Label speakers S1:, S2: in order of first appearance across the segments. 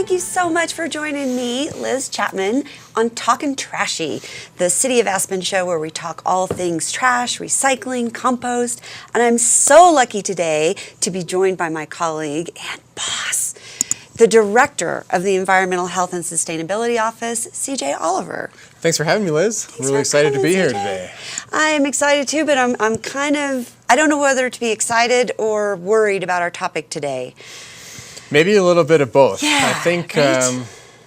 S1: thank you so much for joining me, Liz Chapman, on Talkin' Trashy, the City of Aspen show where we talk all things trash, recycling, compost. And I'm so lucky today to be joined by my colleague and boss, the Director of the Environmental Health and Sustainability Office, CJ Oliver.
S2: Thanks for having me, Liz. I'm really excited to be here today.
S1: I am excited too, but I'm kind of, I don't know whether to be excited or worried about our topic today.
S2: Maybe a little bit of both.
S1: Yeah,
S2: I think
S1: right?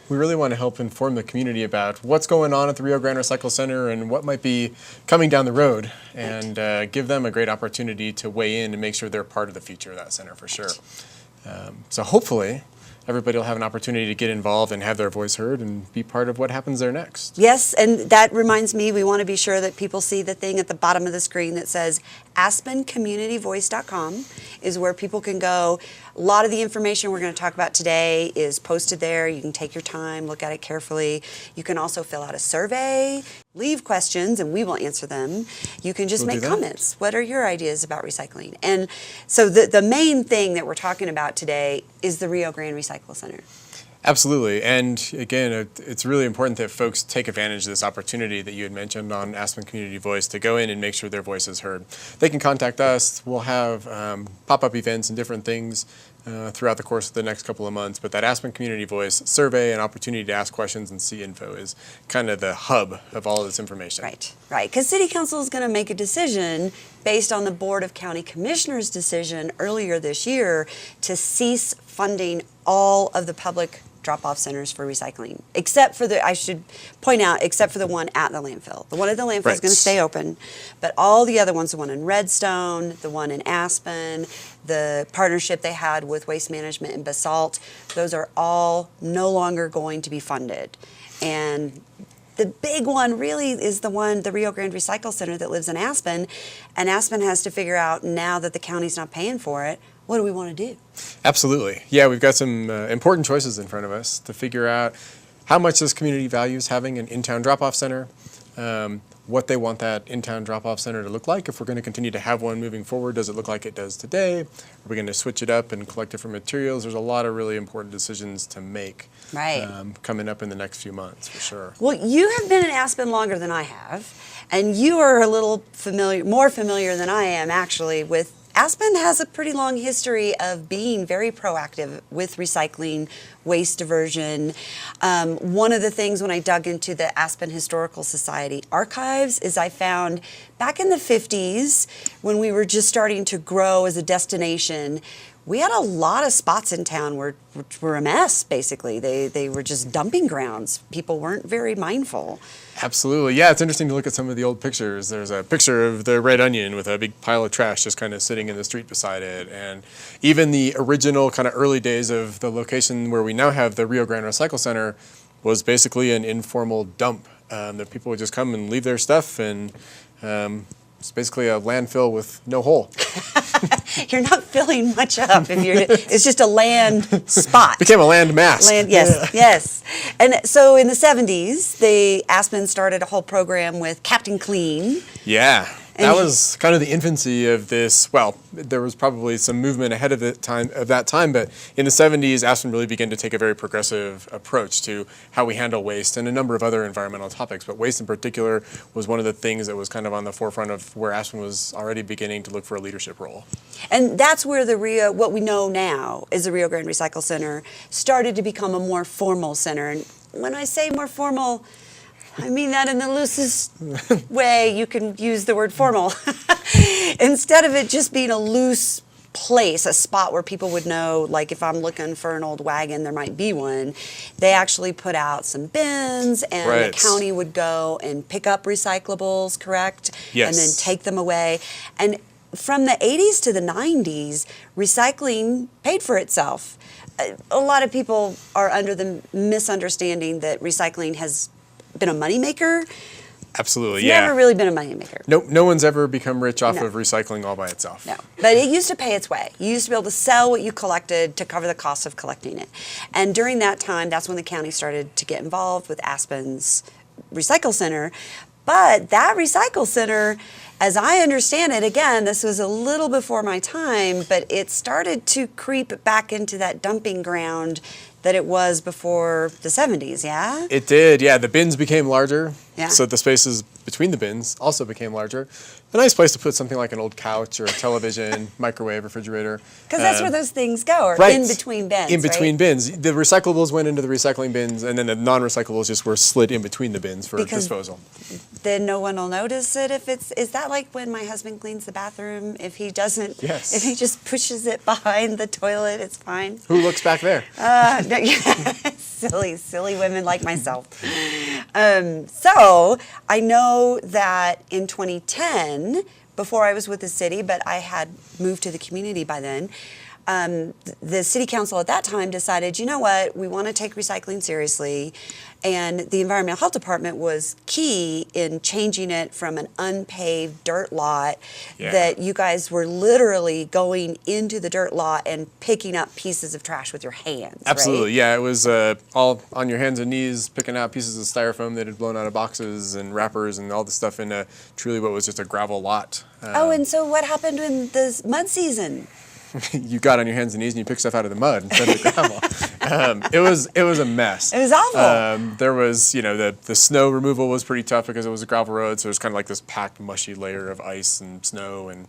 S2: we really want to help inform the community about what's going on at the Rio Grande Recycle Center and what might be coming down the road, and give them a great opportunity to weigh in and make sure they're part of the future of that center for sure. So hopefully everybody will have an opportunity to get involved and have their voice heard and be part of what happens there next.
S1: Yes, and that reminds me, we want to be sure that people see the thing at the bottom of the screen that says aspencommunityvoice.com is where people can go. A lot of the information we're going to talk about today is posted there. You can take your time, look at it carefully. You can also fill out a survey, leave questions, and we will answer them. You can just make comments. What are your ideas about recycling? And so the main thing that we're talking about today is the Rio Grande Recycle Center.
S2: Absolutely, and again, it's really important that folks take advantage of this opportunity that you had mentioned on Aspen Community Voice to go in and make sure their voice is heard. They can contact us. We'll have pop-up events and different things throughout the course of the next couple of months, but that Aspen Community Voice survey and opportunity to ask questions and see info is kind of the hub of all of this information.
S1: Right, because City Council is going to make a decision based on the Board of County Commissioners' decision earlier this year to cease funding all of the public drop-off centers for recycling, except for I should point out, except for the one at the landfill. The one at the landfill is going to stay open, but all the other ones, the one in Redstone, the one in Aspen, the partnership they had with Waste Management and Basalt, those are all no longer going to be funded. And the big one really is the Rio Grande Recycle Center that lives in Aspen, and Aspen has to figure out, now that the county's not paying for it, what do we want to do?
S2: Absolutely. Yeah, we've got some important choices in front of us to figure out how much this community values having an in-town drop-off center, what they want that in-town drop-off center to look like. If we're going to continue to have one moving forward, does it look like it does today? Are we going to switch it up and collect different materials? There's a lot of really important decisions to make coming up in the next few months, for sure.
S1: Well, you have been in Aspen longer than I have, and you are a little more familiar than I am, actually, with Aspen has a pretty long history of being very proactive with recycling, waste diversion. One of the things when I dug into the Aspen Historical Society archives is I found back in the 50s, when we were just starting to grow as a destination, we had a lot of spots in town which were a mess, basically. They were just dumping grounds. People weren't very mindful.
S2: Absolutely. Yeah, it's interesting to look at some of the old pictures. There's a picture of the Red Onion with a big pile of trash just kind of sitting in the street beside it. And even the original kind of early days of the location where we now have the Rio Grande Recycle Center was basically an informal dump that people would just come and leave their stuff, and it's basically a landfill with no hole.
S1: You're not filling much up if you're. It's just a land spot.
S2: Became a land mass.
S1: Yes. And so in the 70s, Aspen started a whole program with Captain Clean.
S2: Yeah. That was kind of the infancy of this. Well, there was probably some movement ahead of that time, but in the 70s, Aspen really began to take a very progressive approach to how we handle waste and a number of other environmental topics. But waste in particular was one of the things that was kind of on the forefront of where Aspen was already beginning to look for a leadership role.
S1: And that's where what we know now is the Rio Grande Recycle Center started to become a more formal center. And when I say more formal, I mean that in the loosest way you can use the word formal. Instead of it just being a loose place, a spot where people would know, like if I'm looking for an old wagon, there might be one. They actually put out some bins, and the county would go and pick up recyclables, correct?
S2: Yes.
S1: And then take them away. And from the 80s to the 90s, recycling paid for itself. A lot of people are under the misunderstanding that recycling has been a moneymaker.
S2: Absolutely,
S1: it's never really been a moneymaker.
S2: No one's ever become rich off of recycling all by itself.
S1: No, but it used to pay its way. You used to be able to sell what you collected to cover the cost of collecting it. And during that time, that's when the county started to get involved with Aspen's Recycle Center. But that Recycle Center as I understand it, again, this was a little before my time, but it started to creep back into that dumping ground that it was before the 70s, yeah?
S2: It did, yeah. The bins became larger,
S1: Yeah.
S2: so the spaces between the bins also became larger. A nice place to put something like an old couch or a television, microwave, refrigerator.
S1: Because that's where those things go, or
S2: Right.
S1: in between bins,
S2: In between
S1: right?
S2: bins. The recyclables went into the recycling bins, and then the non-recyclables just were slid in between the bins for
S1: Because
S2: disposal.
S1: Then no one will notice it if it's, is that like when my husband cleans the bathroom? If he doesn't,
S2: Yes.
S1: if he just pushes it behind the toilet, it's fine.
S2: Who looks back there?
S1: No, silly women like myself. So I know that in 2010, before I was with the city, but I had moved to the community by then, the city council at that time decided, you know what, we want to take recycling seriously. And the environmental health department was key in changing it from an unpaved dirt lot that you guys were literally going into the dirt lot and picking up pieces of trash with your hands.
S2: Absolutely,
S1: right?
S2: yeah. It was all on your hands and knees, picking out pieces of styrofoam that had blown out of boxes and wrappers and all the stuff in truly what was just a gravel lot.
S1: Oh, and so what happened in the mud season?
S2: You got on your hands and knees and you picked stuff out of the mud instead of the gravel. It was a mess.
S1: It was awful.
S2: There was, the snow removal was pretty tough because it was a gravel road, so it was kind of like this packed, mushy layer of ice and snow and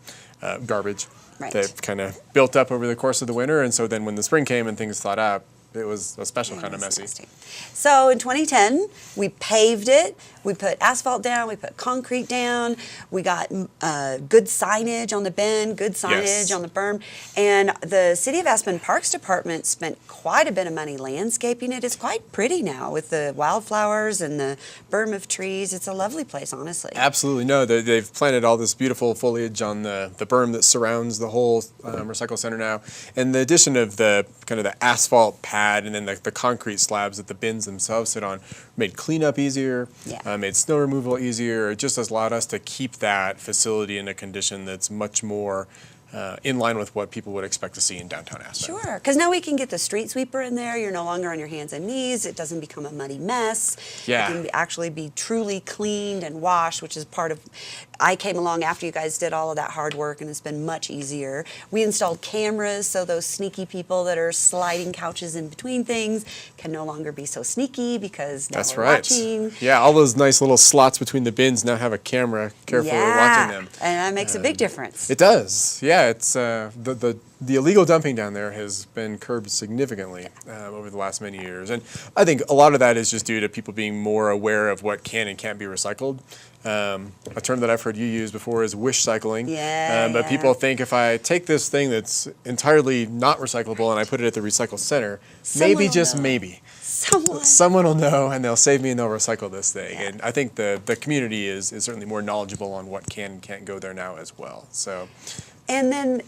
S2: garbage that kind of built up over the course of the winter. And so then when the spring came and things thawed out, it was a special kind of messy.
S1: Nasty. So in 2010, we paved it. We put asphalt down. We put concrete down. We got good signage on the bend, good signage on the berm. And the City of Aspen Parks Department spent quite a bit of money landscaping it. It's quite pretty now with the wildflowers and the berm of trees. It's a lovely place, honestly.
S2: Absolutely. No, they've planted all this beautiful foliage on the berm that surrounds the whole recycle center now. And the addition of the kind of the asphalt pad and then the concrete slabs that the bins themselves sit on made cleanup easier, made snow removal easier. It just has allowed us to keep that facility in a condition that's much more in line with what people would expect to see in downtown Aspen.
S1: Sure, because now we can get the street sweeper in there. You're no longer on your hands and knees. It doesn't become a muddy mess.
S2: Yeah.
S1: It can actually be truly cleaned and washed, which is part of, I came along after you guys did all of that hard work, and it's been much easier. We installed cameras, so those sneaky people that are sliding couches in between things can no longer be so sneaky because now
S2: That's
S1: we're
S2: right.
S1: watching.
S2: Yeah, all those nice little slots between the bins now have a camera carefully watching them.
S1: And that makes a big difference.
S2: It does. Yeah, it's the illegal dumping down there has been curbed significantly over the last many years, and I think a lot of that is just due to people being more aware of what can and can't be recycled. A term that I've heard you use before is wish cycling. But people think if I take this thing that's entirely not recyclable and I put it at the recycle center, maybe, just maybe, someone will know and they'll save me and they'll recycle this thing. And I think the community is certainly more knowledgeable on what can and can't go there now as well. So.
S1: And then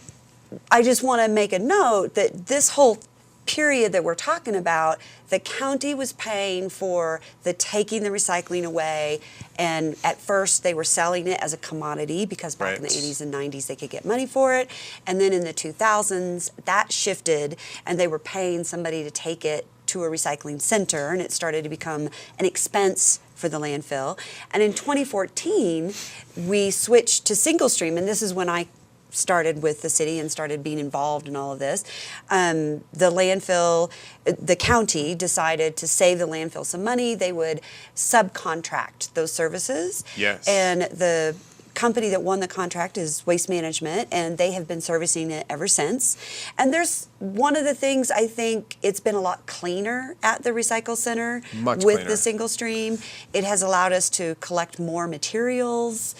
S1: I just want to make a note that this whole period that we're talking about, the county was paying for the taking the recycling away, and at first they were selling it as a commodity because back in the 80s and 90s they could get money for it, and then in the 2000s that shifted and they were paying somebody to take it to a recycling center, and it started to become an expense for the landfill. And in 2014 we switched to single stream, and this is when I started with the city and started being involved in all of this. The landfill, the county decided to save the landfill some money. They would subcontract those services.
S2: Yes.
S1: And the company that won the contract is Waste Management, and they have been servicing it ever since. And there's one of the things, I think it's been a lot cleaner at the recycle center with the single stream. It has allowed us to collect more materials.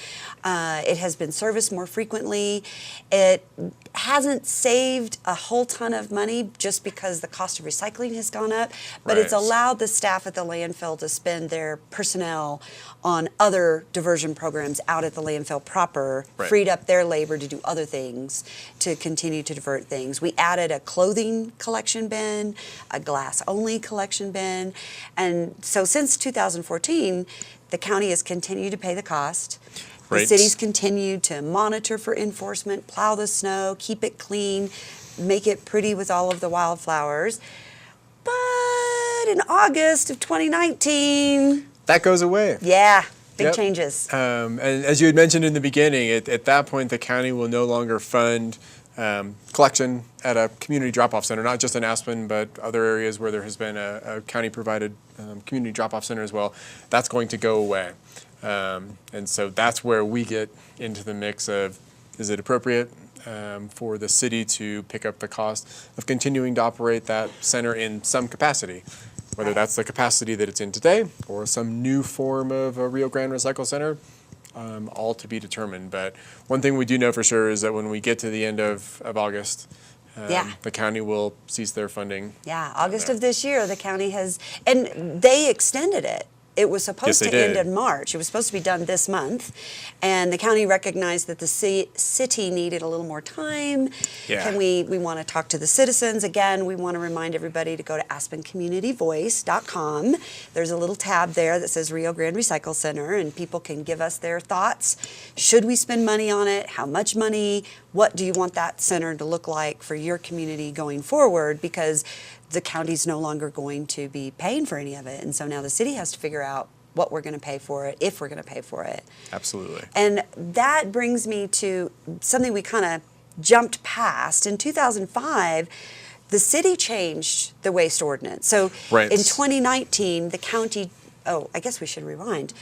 S1: It has been serviced more frequently. It hasn't saved a whole ton of money just because the cost of recycling has gone up, but it's allowed the staff at the landfill to spend their personnel on other diversion programs out at the landfill proper, freed up their labor to do other things, to continue to divert things. We added a clothing collection bin, a glass-only collection bin, and so since 2014, the county has continued to pay the cost. The cities continue to monitor for enforcement, plow the snow, keep it clean, make it pretty with all of the wildflowers. But in August of 2019...
S2: that goes away.
S1: Yeah. Big
S2: Yep.
S1: changes.
S2: And as you had mentioned in the beginning, at that point, the county will no longer fund collection at a community drop-off center, not just in Aspen, but other areas where there has been a county-provided community drop-off center as well. That's going to go away. And so that's where we get into the mix of, is it appropriate for the city to pick up the cost of continuing to operate that center in some capacity? Whether that's the capacity that it's in today or some new form of a Rio Grande Recycle Center, all to be determined. But one thing we do know for sure is that when we get to the end of August, the county will cease their funding.
S1: Yeah, August of this year, the county has, and they extended it. It was supposed to end in March. It was supposed to be done this month. And the county recognized that the city needed a little more time.
S2: Yeah.
S1: We want to talk to the citizens. Again, we want to remind everybody to go to aspencommunityvoice.com. There's a little tab there that says Rio Grande Recycle Center, and people can give us their thoughts. Should we spend money on it? How much money? What do you want that center to look like for your community going forward? Because the county's no longer going to be paying for any of it. And so now the city has to figure out what we're going to pay for it, if we're going to pay for it.
S2: Absolutely.
S1: And that brings me to something we kind of jumped past. In 2005, the city changed the waste ordinance. So in 2019, the county, I guess we should rewind.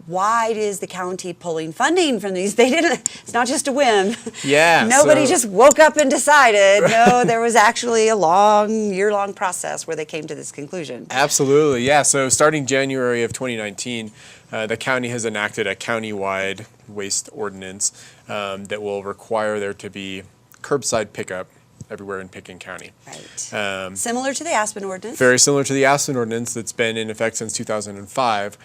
S1: Why is the county pulling funding from these? They didn't, it's not just a whim.
S2: Yeah.
S1: Nobody just woke up and decided. No, there was actually a year-long process where they came to this conclusion.
S2: Absolutely, yeah. So starting January of 2019, the county has enacted a county-wide waste ordinance that will require there to be curbside pickup everywhere in Pickens County.
S1: Right. Similar to the Aspen ordinance.
S2: Very similar to the Aspen ordinance that's been in effect since 2005.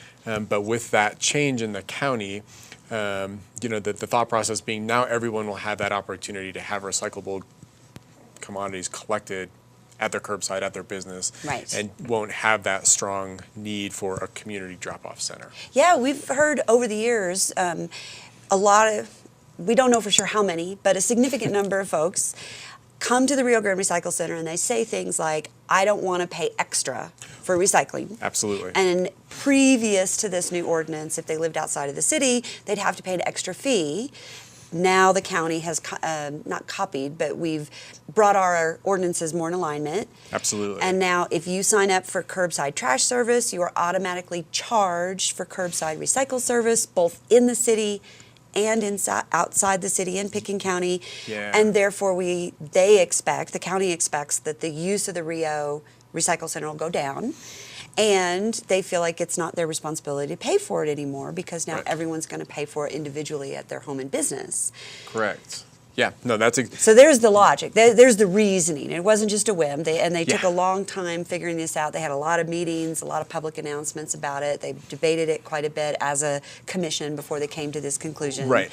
S2: But with that change in the county, the thought process being now everyone will have that opportunity to have recyclable commodities collected at their curbside, at their business,
S1: right,
S2: and won't have that strong need for a community drop-off center.
S1: Yeah, we've heard over the years a lot of, we don't know for sure how many, but a significant number of folks come to the Rio Grande Recycle Center and they say things like, I don't want to pay extra for recycling.
S2: Absolutely.
S1: And previous to this new ordinance, if they lived outside of the city, they'd have to pay an extra fee. Now the county has not copied, but we've brought our ordinances more in alignment.
S2: Absolutely.
S1: And now if you sign up for curbside trash service, you are automatically charged for curbside recycle service, both in the city and outside the city in Pickens County.
S2: Yeah.
S1: And therefore the county expects that the use of the Rio Recycle Center will go down. And they feel like it's not their responsibility to pay for it anymore because now everyone's going to pay for it individually at their home and business.
S2: Correct. Yeah, no, that's
S1: so there's the logic. There's the reasoning. It wasn't just a whim. They took a long time figuring this out. They had a lot of meetings, a lot of public announcements about it. They debated it quite a bit as a commission before they came to this conclusion.
S2: Right.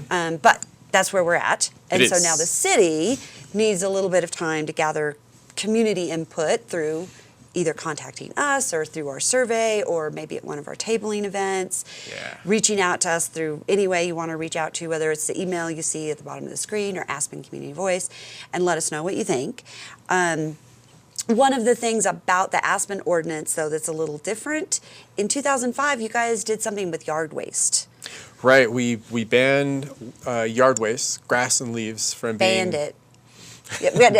S1: But that's where we're at. And so
S2: is.
S1: now the city needs a little bit of time to gather community input through either contacting us or through our survey or maybe at one of our tabling events, reaching out to us through any way you want to reach out to, whether it's the email you see at the bottom of the screen or Aspen Community Voice, and let us know what you think. One of the things about the Aspen ordinance, though, that's a little different, in 2005, you guys did something with yard waste.
S2: Right, we banned yard waste, grass and leaves from being...
S1: Banned it.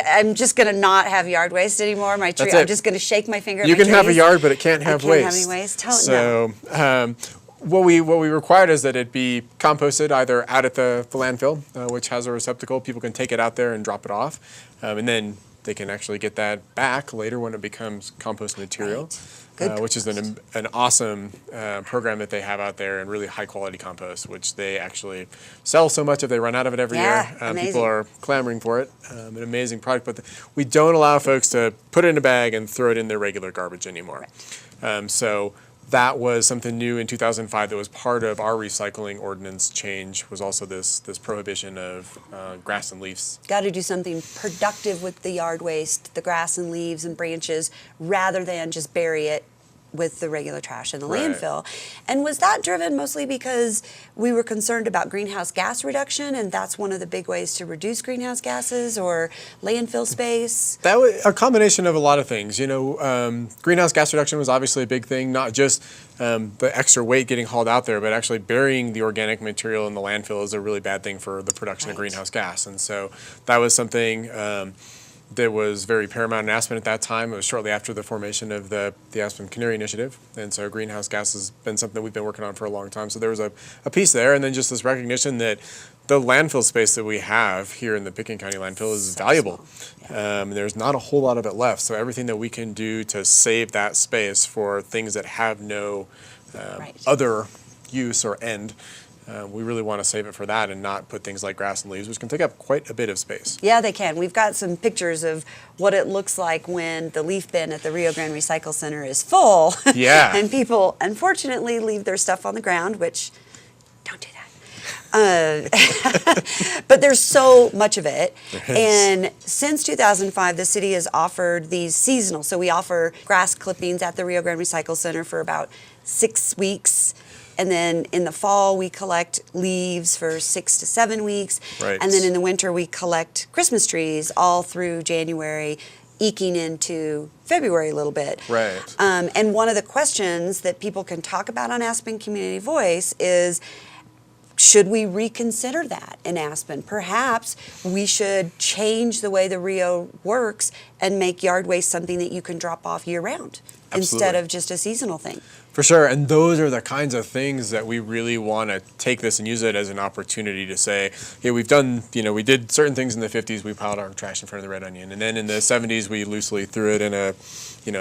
S1: I'm just going to not have yard waste anymore. My tree. I'm just going to shake my finger at
S2: you
S1: my
S2: can have a
S1: trees.
S2: yard, but it can't have waste.
S1: Can't have any waste.
S2: So what we required is that it be composted either out at the landfill, which has a receptacle. People can take it out there and drop it off, and then they can actually get that back later when it becomes compost material.
S1: Right.
S2: Which is an awesome program that they have out there, and really high quality compost, which they actually sell so much if they run out of it every year. People are clamoring for it. An amazing product, but we don't allow folks to put it in a bag and throw it in their regular garbage anymore.
S1: Right.
S2: So that was something new in 2005 that was part of our recycling ordinance change, was also this prohibition of grass and leaves.
S1: Got to do something productive with the yard waste, the grass and leaves and branches, rather than just bury it with the regular trash in the
S2: Right.
S1: landfill. And was that driven mostly because we were concerned about greenhouse gas reduction, and that's one of the big ways to reduce greenhouse gases, or landfill space?
S2: That was a combination of a lot of things. Greenhouse gas reduction was obviously a big thing, not just the extra weight getting hauled out there, but actually burying the organic material in the landfill is a really bad thing for the production of
S1: Right.
S2: greenhouse gas. And so that was something that was very paramount in Aspen at that time. It was shortly after the formation of the Aspen Canary Initiative. And so greenhouse gas has been something that we've been working on for a long time. So there was a piece there. And then just this recognition that the landfill space that we have here in the Pickens County landfill is valuable. There's not a whole lot of it left. So everything that we can do to save that space for things that have no
S1: Right.
S2: other use or end, we really want to save it for that and not put things like grass and leaves, which can take up quite a bit of space.
S1: Yeah, they can. We've got some pictures of what it looks like when the leaf bin at the Rio Grande Recycle Center is full.
S2: Yeah.
S1: And people, unfortunately, leave their stuff on the ground, which, don't do that. But there's so much of it. And since 2005, the city has offered these seasonal. So we offer grass clippings at the Rio Grande Recycle Center for about 6 weeks. And then in the fall, we collect leaves for 6 to 7 weeks.
S2: Right.
S1: And then in the winter, we collect Christmas trees all through January, eking into February a little bit.
S2: Right.
S1: And one of the questions that people can talk about on Aspen Community Voice is, should we reconsider that in Aspen? Perhaps we should change the way the Rio works and make yard waste something that you can drop off year-round instead
S2: Absolutely.
S1: of just a seasonal thing.
S2: For sure, and those are the kinds of things that we really want to take this and use it as an opportunity to say, hey, we've done, we did certain things in the 50s, we piled our trash in front of the Red Onion, and then in the 70s we loosely threw it in a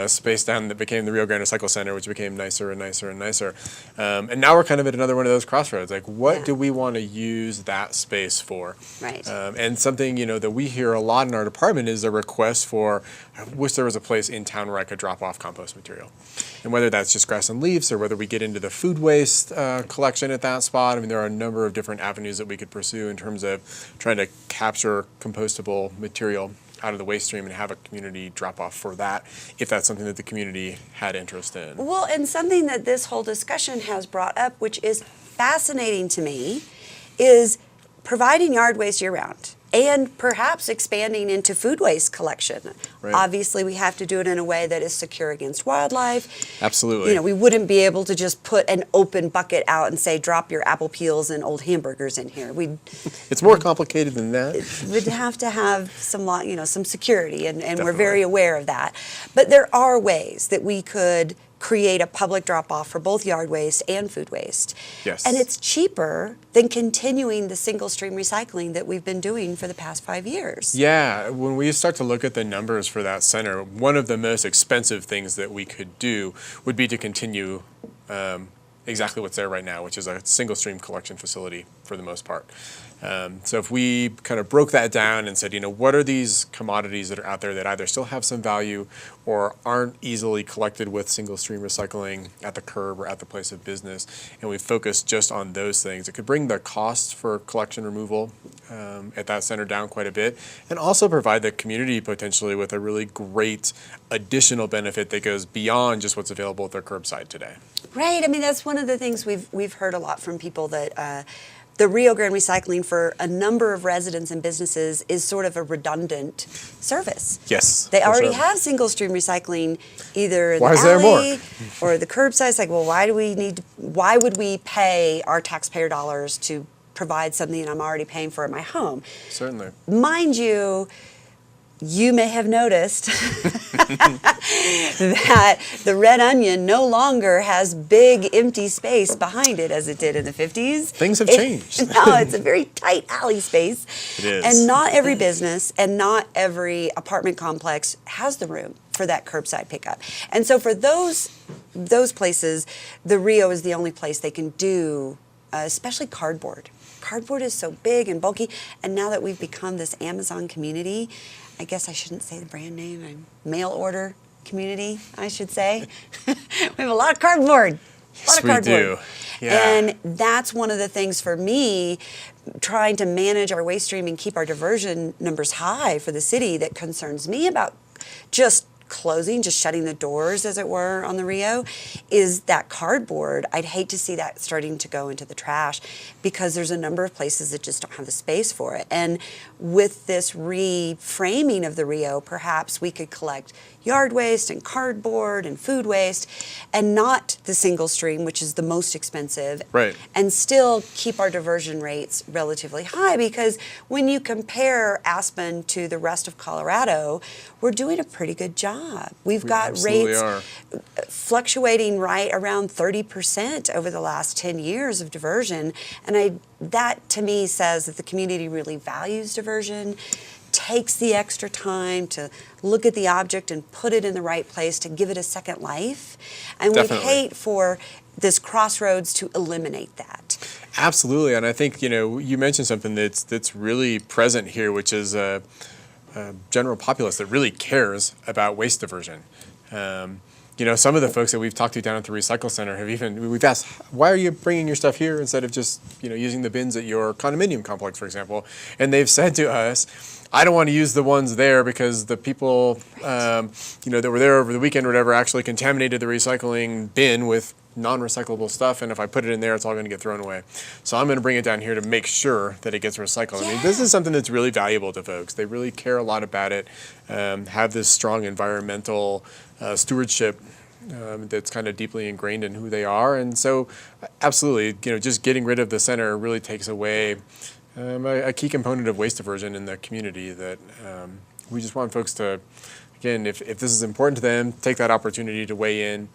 S2: space down that became the Rio Grande Recycle Center, which became nicer and nicer and nicer. And now we're kind of at another one of those crossroads, like what
S1: Yeah.
S2: do we want to use that space for?
S1: Right.
S2: And something, that we hear a lot in our department is a request for, I wish there was a place in town where I could drop off compost material. And whether that's just grass and leaves or whether we get into the food waste collection at that spot, there are a number of different avenues that we could pursue in terms of trying to capture compostable material out of the waste stream and have a community drop off for that, if that's something that the community had interest in.
S1: Well, and something that this whole discussion has brought up, which is fascinating to me, is providing yard waste year-round and perhaps expanding into food waste collection.
S2: Right.
S1: Obviously, we have to do it in a way that is secure against wildlife.
S2: Absolutely.
S1: We wouldn't be able to just put an open bucket out and say, drop your apple peels and old hamburgers in here.
S2: It's more complicated than that.
S1: We'd have to have some security, and we're very aware of that. But there are ways that we could create a public drop-off for both yard waste and food waste.
S2: Yes.
S1: And it's cheaper than continuing the single-stream recycling that we've been doing for the past 5 years.
S2: Yeah, when we start to look at the numbers for that center, one of the most expensive things that we could do would be to continue exactly what's there right now, which is a single stream collection facility for the most part. So if we kind of broke that down and said, what are these commodities that are out there that either still have some value or aren't easily collected with single stream recycling at the curb or at the place of business, and we focus just on those things, it could bring the cost for collection removal at that center down quite a bit, and also provide the community potentially with a really great additional benefit that goes beyond just what's available at their curbside today.
S1: Right. That's one of the things we've heard a lot from people, that the Rio Grande Recycling for a number of residents and businesses is sort of a redundant service.
S2: Yes.
S1: They
S2: for
S1: already
S2: sure.
S1: have single stream recycling either in
S2: Why
S1: the
S2: is there more?
S1: alley or the curbside. It's like, well, why would we pay our taxpayer dollars to provide something I'm already paying for at my home?
S2: Certainly.
S1: Mind you, you may have noticed that the Red Onion no longer has big empty space behind it as it did in the 50s.
S2: Things have changed.
S1: No, it's a very tight alley space.
S2: It is.
S1: And not every business and not every apartment complex has the room for that curbside pickup. And so for those places, the Rio is the only place they can do, especially cardboard. Cardboard is so big and bulky, and now that we've become this Amazon community, I guess I shouldn't say the brand name, mail order community, I should say. We have a lot of cardboard.
S2: Yes, we do. Yeah.
S1: And that's one of the things for me, trying to manage our waste stream and keep our diversion numbers high for the city, that concerns me about just closing, just shutting the doors, as it were, on the Rio, is that cardboard. I'd hate to see that starting to go into the trash because there's a number of places that just don't have the space for it. And with this reframing of the Rio, perhaps we could collect yard waste and cardboard and food waste and not the single stream, which is the most expensive,
S2: right,
S1: and still keep our diversion rates relatively high, because when you compare Aspen to the rest of Colorado, we're doing a pretty good job. We've got rates fluctuating right around 30% over the last 10 years of diversion, and that to me says that the community really values diversion, takes the extra time to look at the object and put it in the right place to give it a second life. And we'd hate for this crossroads to eliminate that.
S2: Absolutely. And I think, you mentioned something that's really present here, which is a general populace that really cares about waste diversion. Some of the folks that we've talked to down at the recycle center we've asked, why are you bringing your stuff here instead of just, using the bins at your condominium complex, for example? And they've said to us, I don't want to use the ones there because the people, that were there over the weekend or whatever actually contaminated the recycling bin with non-recyclable stuff, and if I put it in there, it's all going to get thrown away. So I'm going to bring it down here to make sure that it gets recycled.
S1: Yeah.
S2: I mean, this is something that's really valuable to folks. They really care a lot about it, have this strong environmental stewardship that's kind of deeply ingrained in who they are. And so absolutely, just getting rid of the center really takes away a key component of waste diversion in the community that we just want folks to, again, if this is important to them, take that opportunity to weigh in,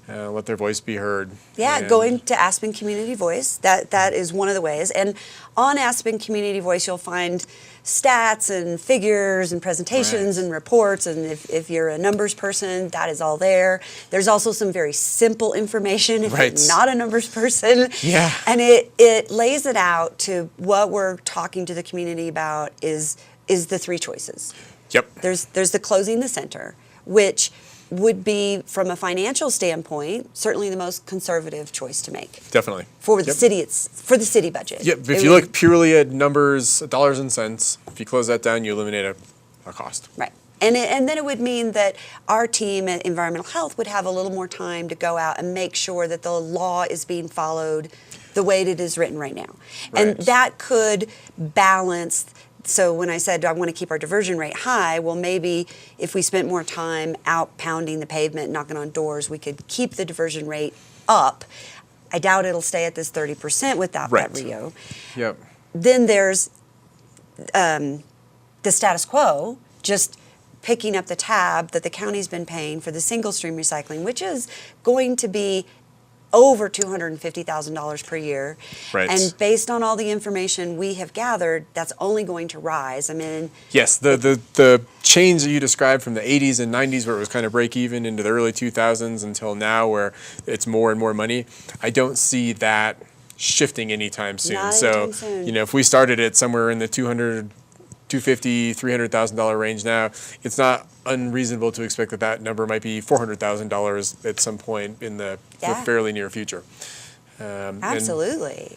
S2: let their voice be heard.
S1: Yeah, going to Aspen Community Voice, that is one of the ways. And on Aspen Community Voice, you'll find stats and figures and presentations and reports, and if you're a numbers person, that is all there. There's also some very simple information if you're not a numbers person.
S2: Yeah.
S1: And it lays it out to what we're talking to the community about is the three choices.
S2: Yep.
S1: There's the closing the center, which would be, from a financial standpoint, certainly the most conservative choice to make.
S2: Definitely.
S1: For the city, for the city budget.
S2: Yep. If you look purely at numbers, dollars and cents, if you close that down, you eliminate a cost.
S1: Right. And then it would mean that our team at Environmental Health would have a little more time to go out and make sure that the law is being followed the way it is written right now.
S2: Right.
S1: And that could balance. So when I said I want to keep our diversion rate high, well, maybe if we spent more time out pounding the pavement, knocking on doors, we could keep the diversion rate up. I doubt it'll stay at this 30% without that Rio.
S2: Yep.
S1: Then there's the status quo, just picking up the tab that the county's been paying for the single stream recycling, which is going to be over $250,000 per year.
S2: Right.
S1: And based on all the information we have gathered, that's only going to rise. I mean,
S2: yes, the change that you described from the 80s and 90s where it was kind of break even into the early 2000s until now where it's more and more money, I don't see that shifting anytime soon.
S1: Not anytime soon.
S2: If we started it somewhere in the $250,000, $300,000 range now, it's not unreasonable to expect that number might be $400,000 at some point in the fairly near future.
S1: Absolutely.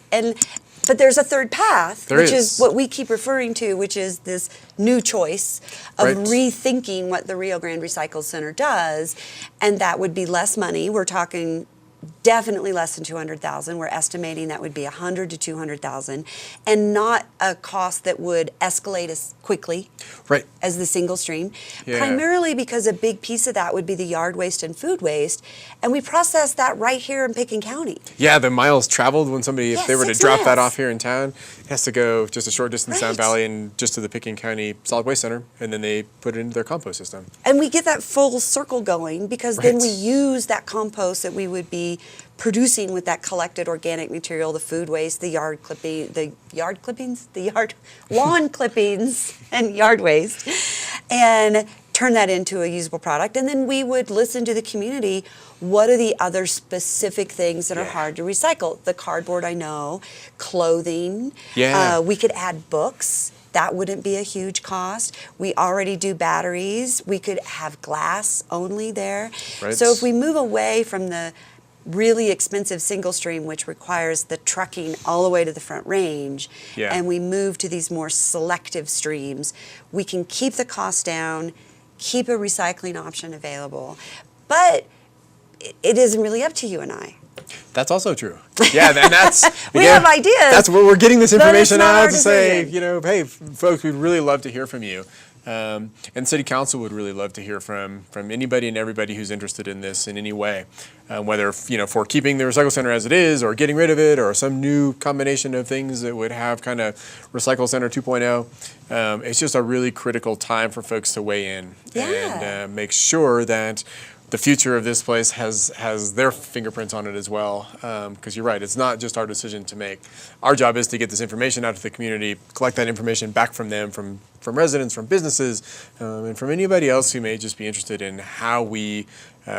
S1: But there's a third path, which is what we keep referring to, which is this new choice of rethinking what the Rio Grande Recycle Center does, and that would be less money. We're talking definitely less than $200,000. We're estimating that would be $100,000 to $200,000, and not a cost that would escalate as quickly as the single stream.
S2: Yeah.
S1: Primarily because a big piece of that would be the yard waste and food waste, and we process that right here in Pickens County.
S2: Yeah, the miles traveled when somebody, if they were to drop that off here in town, it has to go just a short distance down Valley and just to the Pickens County Solid Waste Center, and then they put it into their compost system.
S1: And we get that full circle going because then we use that compost that we would be producing with that collected organic material, the food waste, the lawn clippings and yard waste, and turn that into a usable product. And then we would listen to the community. What are the other specific things that are hard to recycle? The cardboard, I know, clothing.
S2: Yeah.
S1: We could add books. That wouldn't be a huge cost. We already do batteries. We could have glass only there.
S2: Right.
S1: So if we move away from the really expensive single stream, which requires the trucking all the way to the Front Range, and we move to these more selective streams, we can keep the cost down, keep a recycling option available. But it isn't really up to you and I.
S2: That's also true. Yeah, and that's
S1: We have ideas.
S2: That's where we're getting this
S1: but it's
S2: information
S1: not our
S2: out to say,
S1: decision.
S2: hey, folks, we'd really love to hear from you. And City Council would really love to hear from anybody and everybody who's interested in this in any way, whether for keeping the recycle center as it is, or getting rid of it, or some new combination of things that would have kind of Recycle Center 2.0. It's just a really critical time for folks to weigh in and make sure that the future of this place has their fingerprints on it as well, because you're right, it's not just our decision to make. Our job is to get this information out to the community, collect that information back from them, from residents, from businesses, and from anybody else who may just be interested in how we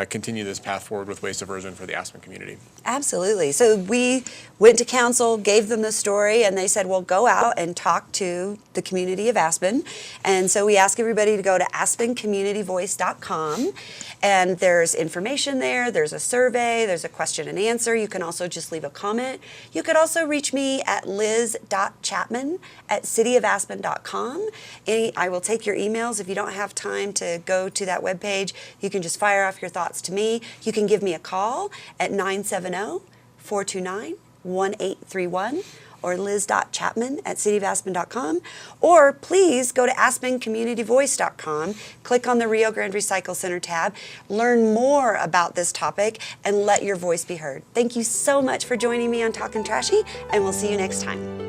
S2: continue this path forward with waste diversion for the Aspen community.
S1: Absolutely. So we went to council, gave them the story, and they said, well, go out and talk to the community of Aspen. And so we asked everybody to go to aspencommunityvoice.com, and there's information there, there's a survey, there's a question and answer. You can also just leave a comment. You could also reach me at liz.chapman@cityofaspen.com. I will take your emails. If you don't have time to go to that webpage, you can just fire off your thoughts to me. You can give me a call at 970-429-1831 or liz.chapman@cityofaspen.com, or please go to aspencommunityvoice.com, click on the Rio Grande Recycle Center tab, learn more about this topic, and let your voice be heard. Thank you so much for joining me on Talkin' Trashy, and we'll see you next time.